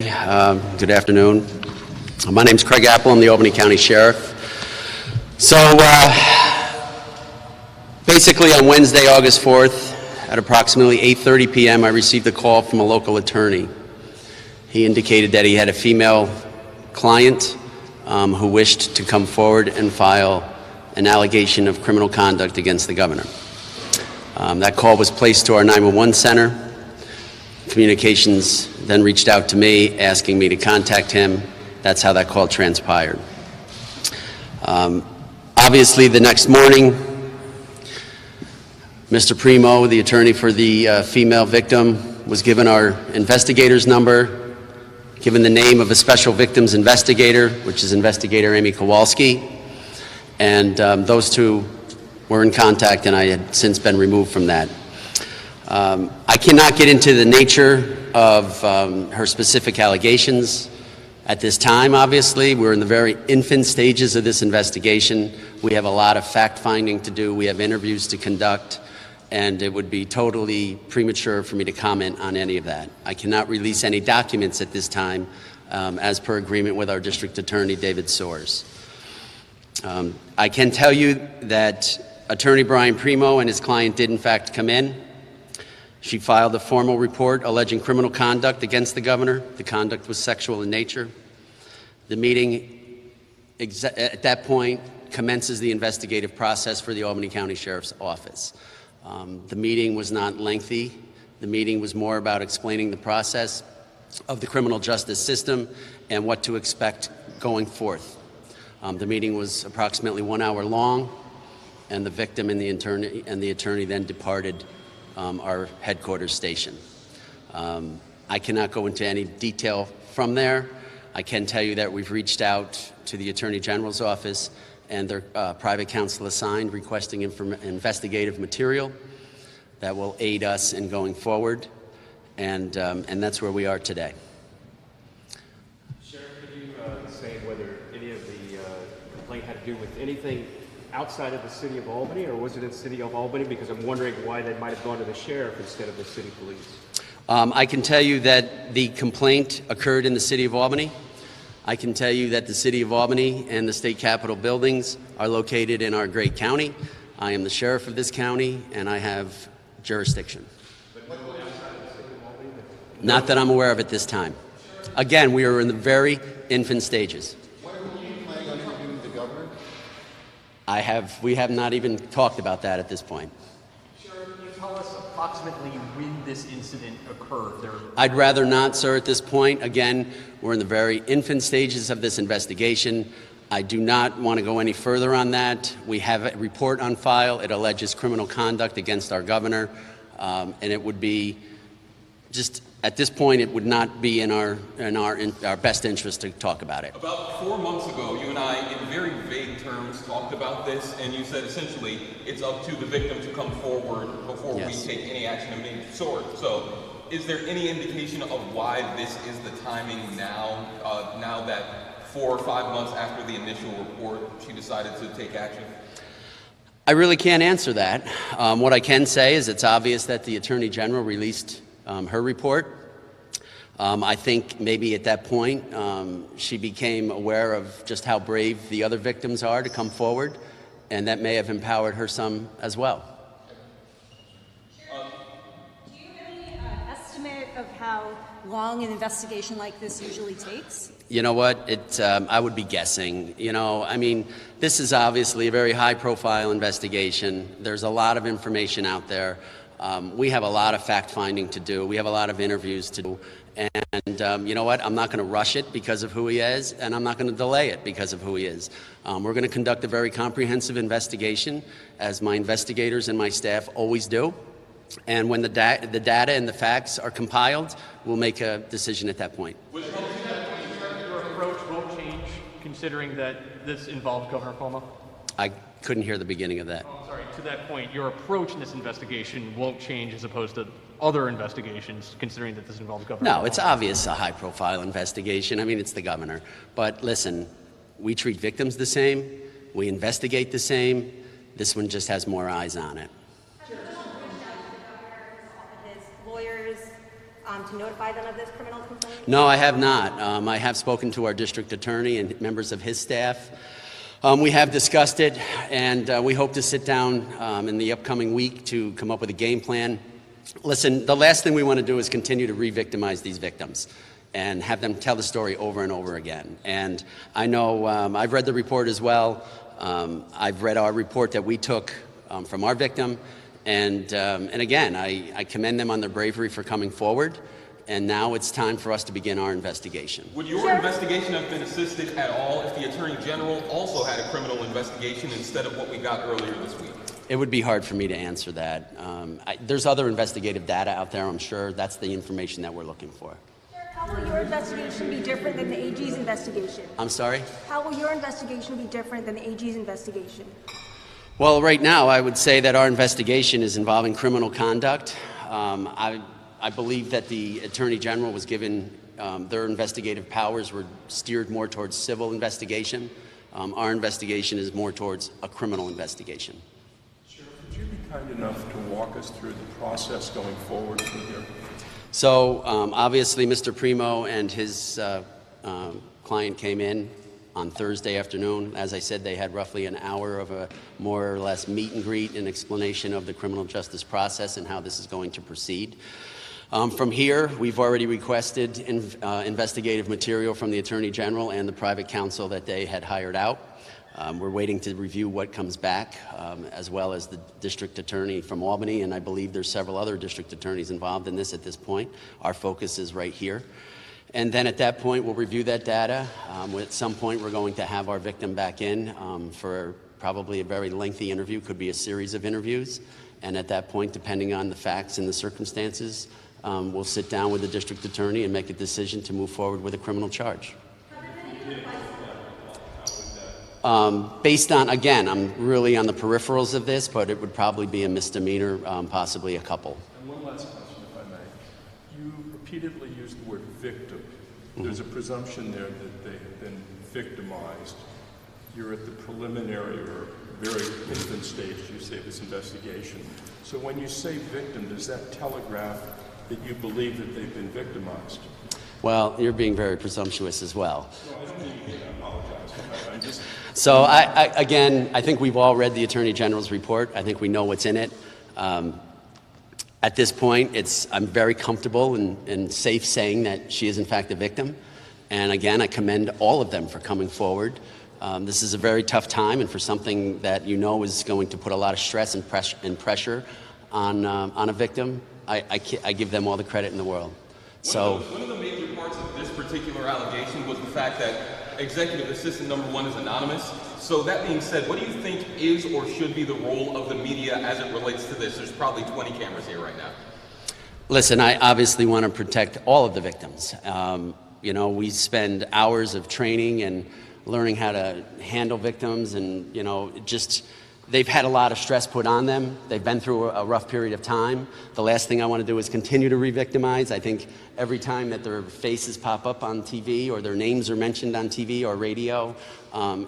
Good afternoon. My name is Craig Apple. I'm the Albany County Sheriff. So basically on Wednesday, August 4th, at approximately 8:30 p.m., I received a call from a local attorney. He indicated that he had a female client who wished to come forward and file an allegation of criminal conduct against the governor. That call was placed to our 911 center. Communications then reached out to me asking me to contact him. That's how that call transpired. Obviously, the next morning, Mr. Primo, the attorney for the female victim, was given our investigator's number, given the name of a special victims investigator, which is Investigator Amy Kowalski, and those two were in contact, and I had since been removed from that. I cannot get into the nature of her specific allegations at this time, obviously. We're in the very infant stages of this investigation. We have a lot of fact-finding to do. We have interviews to conduct, and it would be totally premature for me to comment on any of that. I cannot release any documents at this time, as per agreement with our district attorney, David Soares. I can tell you that Attorney Brian Primo and his client did in fact come in. She filed a formal report alleging criminal conduct against the governor. The conduct was sexual in nature. The meeting, at that point, commences the investigative process for the Albany County Sheriff's Office. The meeting was not lengthy. The meeting was more about explaining the process of the criminal justice system and what to expect going forth. The meeting was approximately 1 hour long, and the victim and the attorney then departed our headquarters station. I cannot go into any detail from there. I can tell you that we've reached out to the Attorney General's office and their private counsel assigned, requesting investigative material that will aid us in going forward, and that's where we are today. Sheriff, could you say whether any of the complaint had to do with anything outside of the city of Albany, or was it in the city of Albany? Because I'm wondering why they might have gone to the sheriff instead of the city police. I can tell you that the complaint occurred in the city of Albany. I can tell you that the city of Albany and the state capitol buildings are located in our great county. I am the sheriff of this county, and I have jurisdiction. But no outside of the city of Albany? Not that I'm aware of at this time. Again, we are in the very infant stages. We have not even talked about that at this point. Sheriff, can you tell us approximately when this incident occurred? I'd rather not, sir, at this point. Again, we're in the very infant stages of this investigation. I do not want to go any further on that. We have a report on file. It alleges criminal conduct against our governor, and it would be just, at this point, it would not be in our best interest to talk about it. About 4 months ago, you and I, in very vague terms, talked about this, and you said essentially it's up to the victim to come forward before we take any action of any sort. So, is there any indication of why this is the timing now, now that 4 or 5 months after the initial report, she decided to take action? I really can't answer that. What I can say is it's obvious that the Attorney General released her report. I think maybe at that point she became aware of just how brave the other victims are to come forward, and that may have empowered her some as well. Do you have any estimate of how long an investigation like this usually takes? You know what? I would be guessing. I mean, this is obviously a very high-profile investigation. There's a lot of information out there. We have a lot of fact-finding to do. We have a lot of interviews to do. And you know what? I'm not going to rush it because of who he is, and I'm not going to delay it because of who he is. We're going to conduct a very comprehensive investigation, as my investigators and my staff always do. And when the data and the facts are compiled, we'll make a decision at that point. Your approach won't change, considering that this involves Governor Cuomo? I couldn't hear the beginning of that. Oh, sorry. To that point, your approach in this investigation won't change as opposed to other investigations, considering that this involves Governor Cuomo? No, it's obvious a high-profile investigation. I mean, it's the governor. But listen, we treat victims the same. We investigate the same. This one just has more eyes on it. His lawyers to notify them of this criminal complaint? No, I have not. I have spoken to our district attorney and members of his staff. We have discussed it, and we hope to sit down in the upcoming week to come up with a game plan. Listen, the last thing we want to do is continue to re-victimize these victims and have them tell the story over and over again. And I know I've read the report as well. I've read our report that we took from our victim. And again, I commend them on their bravery for coming forward. And now it's time for us to begin our investigation. Would your investigation have been assisted at all if the Attorney General also had a criminal investigation instead of what we got earlier this week? It would be hard for me to answer that. There's other investigative data out there, I'm sure. That's the information that we're looking for. How will your investigation be different than the AG's investigation? I'm sorry? How will your investigation be different than the AG's investigation? Well, right now, I would say that our investigation is involving criminal conduct. I believe that the Attorney General was given their investigative powers were steered more towards civil investigation. Our investigation is more towards a criminal investigation. Sheriff, would you be kind enough to walk us through the process going forward from here? So obviously, Mr. Primo and his client came in on Thursday afternoon. As I said, they had roughly an hour of a more or less meet and greet and explanation of the criminal justice process and how this is going to proceed. From here, we've already requested investigative material from the Attorney General and the private counsel that they had hired out. We're waiting to review what comes back, as well as the district attorney from Albany, and I believe there's several other district attorneys involved in this at this point. Our focus is right here. And then at that point, we'll review that data. At some point, we're going to have our victim back in for probably a very lengthy interview, could be a series of interviews. And at that point, depending on the facts and the circumstances, we'll sit down with the district attorney and make a decision to move forward with a criminal charge. Based on, again, I'm really on the peripherals of this, but it would probably be a misdemeanor, possibly a couple. And one last question, if I may. You repeatedly used the word victim. There's a presumption there that they have been victimized. You're at the preliminary or very infant stage, you say, this investigation. So when you say victim, does that telegraph that you believe that they've been victimized? Well, you're being very presumptuous as well. No, I don't mean you to apologize. I'm just... So again, I think we've all read the Attorney General's report. I think we know what's in it. At this point, I'm very comfortable and safe saying that she is in fact a victim. And again, I commend all of them for coming forward. This is a very tough time, and for something that you know is going to put a lot of stress and pressure on a victim, I give them all the credit in the world. So one of the major parts of this particular allegation was the fact that Executive Assistant number 1 is anonymous. So that being said, what do you think is or should be the role of the media as it relates to this? There's probably 20 cameras here right now. Listen, I obviously want to protect all of the victims. You know, we spend hours of training and learning how to handle victims, and you know, they've had a lot of stress put on them. They've been through a rough period of time. The last thing I want to do is continue to re-victimize. I think every time that their faces pop up on TV or their names are mentioned on TV or radio,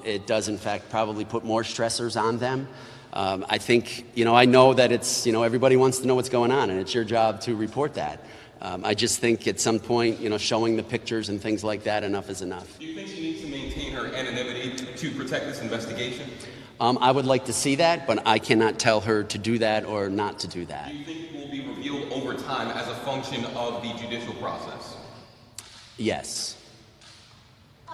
it does in fact probably put more stressors on them. I think, you know, I know that it's, you know, everybody wants to know what's going on, and it's your job to report that. I just think at some point, you know, showing the pictures and things like that, enough is enough. Do you think she needs to maintain her anonymity to protect this investigation? I would like to see that, but I cannot tell her to do that or not to do that. Do you think it will be revealed over time as a function of the judicial process? Yes.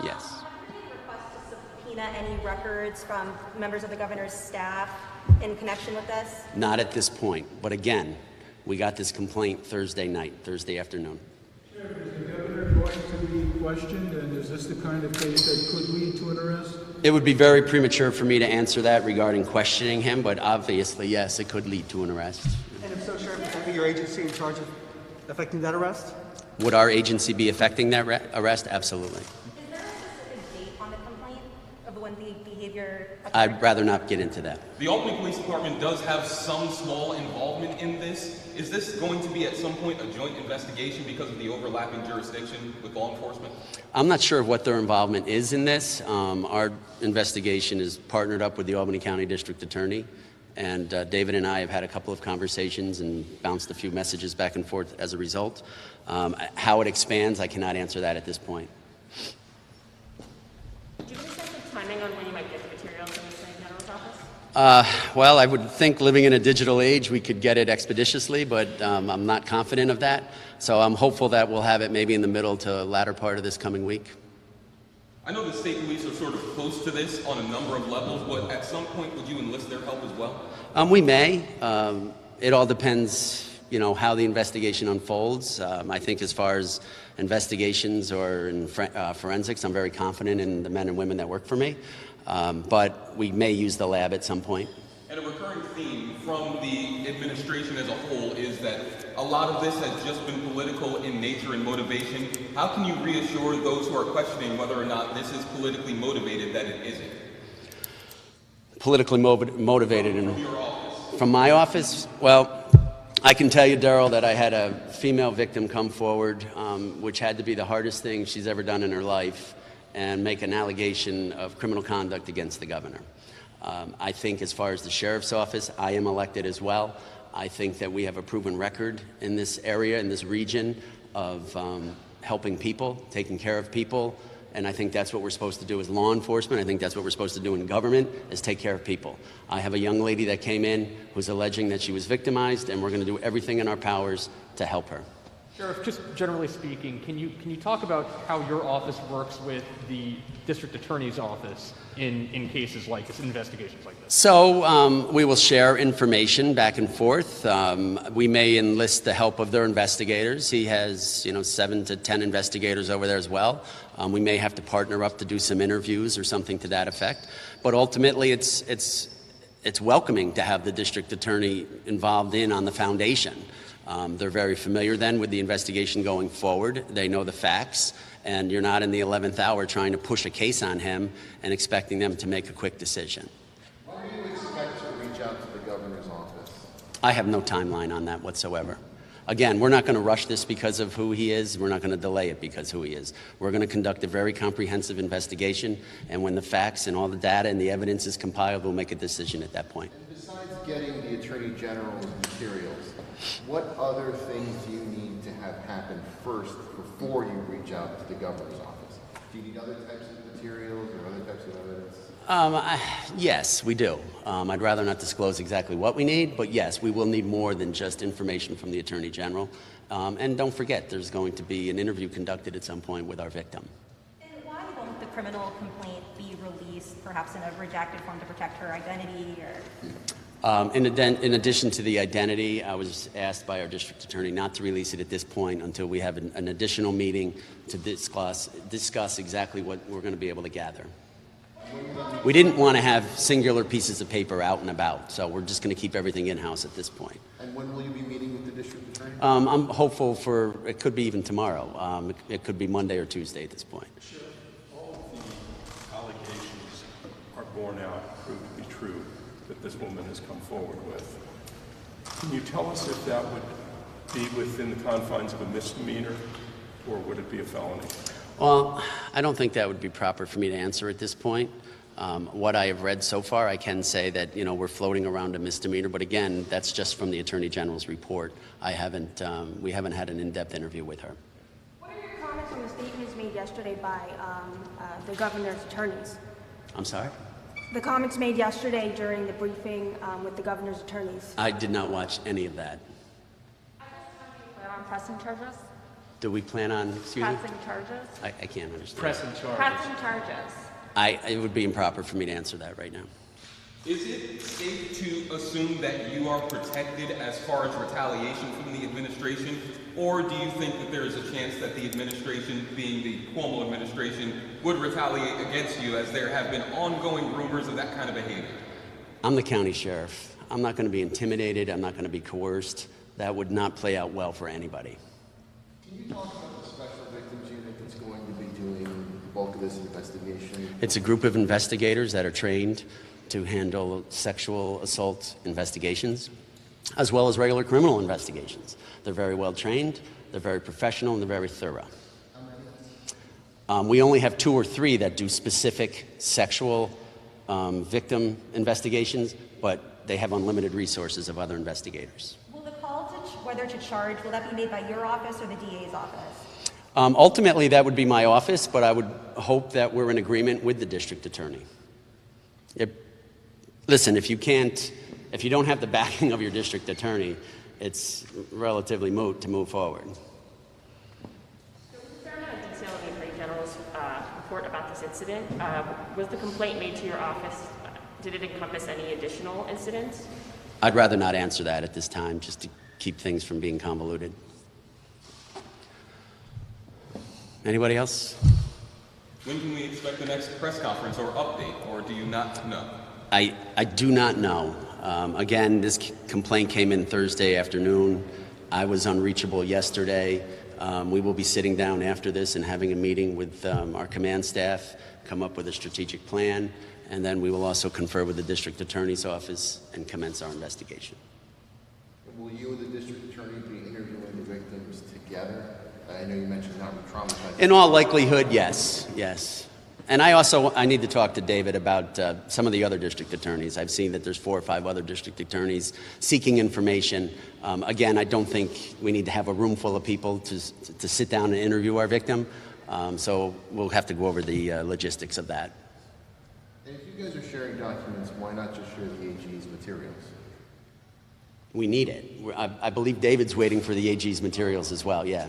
Yes. Have you request to subpoena any records from members of the governor's staff in connection with this? Not at this point, but again, we got this complaint Thursday afternoon. Is the governor going to be questioned, and is this the kind of case that could lead to an arrest? It would be very premature for me to answer that regarding questioning him, but obviously, yes, it could lead to an arrest. And if so, Sheriff, would your agency in charge of effecting that arrest? Would our agency be affecting that arrest? Absolutely. Is there a specific date on the complaint of when the behavior occurred? I'd rather not get into that. The Albany Police Department does have some small involvement in this. Is this going to be at some point a joint investigation because of the overlapping jurisdiction with law enforcement? I'm not sure what their involvement is in this. Our investigation is partnered up with the Albany County District Attorney, And David and I have had a couple of conversations and bounced a few messages back and forth as a result. How it expands, I cannot answer that at this point. Do you have a sense of timing on when you might get the materials in the Attorney General's office? Well, I would think living in a digital age, we could get it expeditiously, but I'm not confident of that. So I'm hopeful that we'll have it maybe in the middle to latter part of this coming week. I know the state police are sort of close to this on a number of levels, but at some point, would you enlist their help as well? We may. It all depends, how the investigation unfolds. I think as far as investigations or in forensics, I'm very confident in the men and women that work for me. But we may use the lab at some point. And a recurring theme from the administration as a whole is that a lot of this has just been political in nature and motivation. How can you reassure those who are questioning whether or not this is politically motivated that it isn't? Politically motivated. From your office? From my office? Well, I can tell you, Daryl, that I had a female victim come forward, which had to be the hardest thing she's ever done in her life, and make an allegation of criminal conduct against the governor. I think as far as the sheriff's office, I am elected as well. I think that we have a proven record in this area, in this region, of helping people, taking care of people, and I think that's what we're supposed to do as law enforcement. I think that's what we're supposed to do in government, is take care of people. I have a young lady that came in who's alleging that she was victimized, and we're going to do everything in our powers to help her. Sheriff, just generally speaking, can you talk about how your office works with the district attorney's office in cases like this, investigations like this? So we will share information back and forth. We may enlist the help of their investigators. He has, 7 to 10 investigators over there as well. We may have to partner up to do some interviews or something to that effect. But ultimately, it's welcoming to have the district attorney involved on the foundation. They're very familiar then with the investigation going forward. They know the facts, and you're not in the 11th hour trying to push a case on him and expecting them to make a quick decision. When do you expect to reach out to the governor's office? I have no timeline on that whatsoever. Again, we're not going to rush this because of who he is. We're not going to delay it because who he is. We're going to conduct a very comprehensive investigation, and when the facts and all the data and the evidence is compiled, we'll make a decision at that point. And besides getting the Attorney General's materials, what other things do you need to have happen first before you reach out to the governor's office? Do you need other types of materials or other types of evidence? Yes, we do. I'd rather not disclose exactly what we need, but yes, we will need more than just information from the Attorney General. And don't forget, there's going to be an interview conducted at some point with our victim. And why won't the criminal complaint be released, perhaps in a redacted form to protect her identity or... In addition to the identity, I was asked by our district attorney not to release it at this point until we have an additional meeting to discuss exactly what we're going to be able to gather. We didn't want to have singular pieces of paper out and about, so we're just going to keep everything in-house at this point. And when will you be meeting with the district attorney? I'm hopeful it could be even tomorrow. It could be Monday or Tuesday at this point. Sheriff, all of the allegations are borne out, proved to be true, that this woman has come forward with. Can you tell us if that would be within the confines of a misdemeanor, or would it be a felony? Well, I don't think that would be proper for me to answer at this point. What I have read so far, I can say that, we're floating around a misdemeanor, but again, that's just from the Attorney General's report. We haven't had an in-depth interview with her. What are your comments on the statements made yesterday by the governor's attorneys? I'm sorry? The comments made yesterday during the briefing with the governor's attorneys. I did not watch any of that. On pressing charges? Do we plan on, excuse me? Pressing charges? I can't understand. Pressing charges. Pressing charges. It would be improper for me to answer that right now. Is it safe to assume that you are protected as far as retaliation from the administration? Or do you think that there is a chance that the administration, being the Cuomo administration, would retaliate against you, as there have been ongoing rumors of that kind of behavior? I'm the county sheriff. I'm not going to be intimidated. I'm not going to be coerced. That would not play out well for anybody. Can you talk about the special victims unit that's going to be doing the bulk of this investigation? It's a group of investigators that are trained to handle sexual assault investigations, as well as regular criminal investigations. They're very well trained, they're very professional, and they're very thorough. We only have 2 or 3 that do specific sexual victim investigations, but they have unlimited resources of other investigators. Will the call to whether to charge, will that be made by your office or the DA's office? Ultimately, that would be my office, but I would hope that we're in agreement with the district attorney. Listen, if you don't have the backing of your district attorney, it's relatively moot to move forward. There was a fair amount of detail in the Attorney General's report about this incident. Was the complaint made to your office? Did it encompass any additional incidents? I'd rather not answer that at this time, just to keep things from being convoluted. Anybody else? When can we expect the next press conference or update, or do you not know? I do not know. Again, this complaint came in Thursday afternoon. I was unreachable yesterday. We will be sitting down after this and having a meeting with our command staff, come up with a strategic plan, and then we will also confer with the district attorney's office and commence our investigation. Will you and the district attorney be interviewing the victims together? I know you mentioned not traumatized. In all likelihood, yes, yes. And I need to talk to David about some of the other district attorneys. I've seen that there's 4 or 5 other district attorneys seeking information. Again, I don't think we need to have a room full of people to sit down and interview our victim. So we'll have to go over the logistics of that. And if you guys are sharing documents, why not just share the AG's materials? We need it. I believe David's waiting for the AG's materials as well, yeah.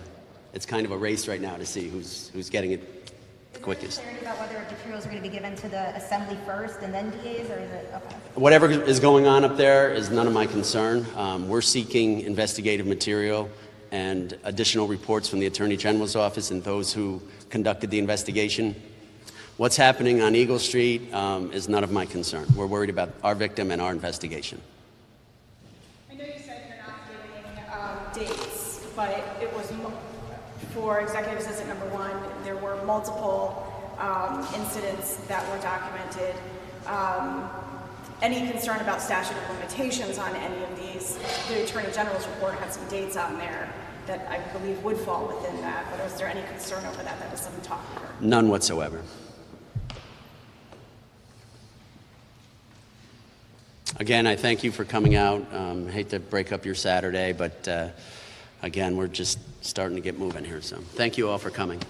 It's kind of a race right now to see who's getting it the quickest. Is there any clarity about whether materials are going to be given to the assembly first and then DA's, or is it, okay? Whatever is going on up there is none of my concern. We're seeking investigative material and additional reports from the Attorney General's office and those who conducted the investigation. What's happening on Eagle Street is none of my concern. We're worried about our victim and our investigation. I know you said you're not giving dates, but it was for executive assistant number 1, there were multiple incidents that were documented. Any concern about statute of limitations on any of these? The Attorney General's report had some dates on there that I believe would fall within that, but is there any concern over that that doesn't talk about? None whatsoever. Again, I thank you for coming out. I hate to break up your Saturday, but again, we're just starting to get moving here. So thank you all for coming.